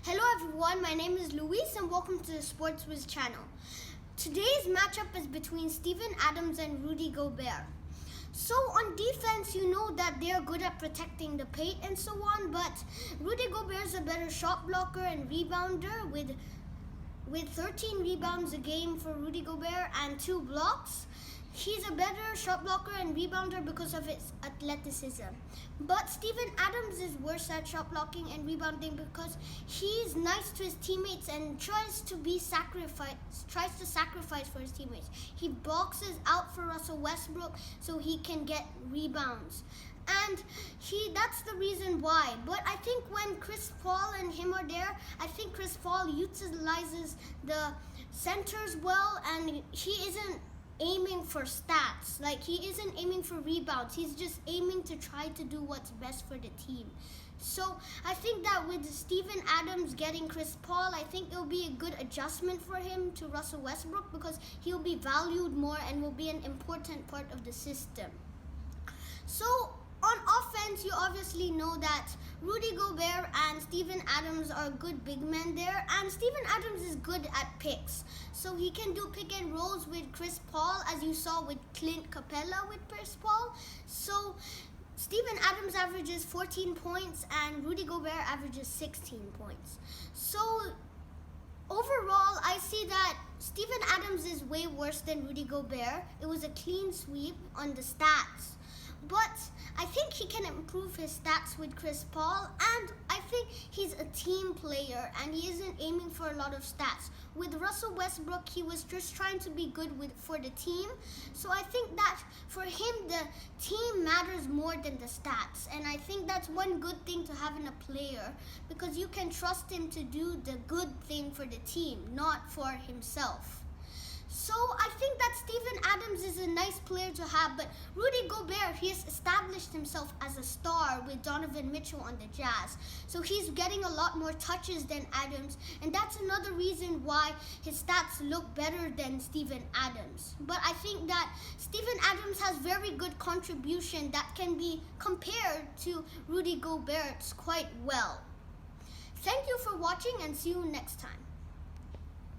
Hello everyone, my name is Luis and welcome to the Sports Wiz channel. Today's matchup is between Steven Adams and Rudy Gobert. So on defense, you know that they are good at protecting the paint and so on, but Rudy Gobert is a better shot blocker and rebounder with 13 rebounds a game for Rudy Gobert and 2 blocks. He's a better shot blocker and rebounder because of his athleticism. But Steven Adams is worse at shot blocking and rebounding because he's nice to his teammates and tries to sacrifice for his teammates. He boxes out for Russell Westbrook so he can get rebounds. And that's the reason why. But I think when Chris Paul and him are there, I think Chris Paul utilizes the centers well, and he isn't aiming for stats. Like, he isn't aiming for rebounds. He's just aiming to try to do what's best for the team. So I think that with Steven Adams getting Chris Paul, I think it'll be a good adjustment for him to Russell Westbrook because he'll be valued more and will be an important part of the system. So on offense, you obviously know that Rudy Gobert and Steven Adams are good big men there, and Steven Adams is good at picks. So he can do pick and rolls with Chris Paul, as you saw with Clint Capella with Chris Paul. So Steven Adams averages 14 points and Rudy Gobert averages 16 points. So overall, I see that Steven Adams is way worse than Rudy Gobert. It was a clean sweep on the stats. But I think he can improve his stats with Chris Paul, and I think he's a team player and he isn't aiming for a lot of stats. With Russell Westbrook, he was just trying to be good for the team. So I think that for him, the team matters more than the stats. And I think that's one good thing to have in a player, because you can trust him to do the good thing for the team, not for himself. So I think that Steven Adams is a nice player to have, but Rudy Gobert, he has established himself as a star with Donovan Mitchell on the Jazz. So he's getting a lot more touches than Adams, and that's another reason why his stats look better than Steven Adams. But I think that Steven Adams has very good contribution that can be compared to Rudy Gobert's quite well. Thank you for watching and see you next time.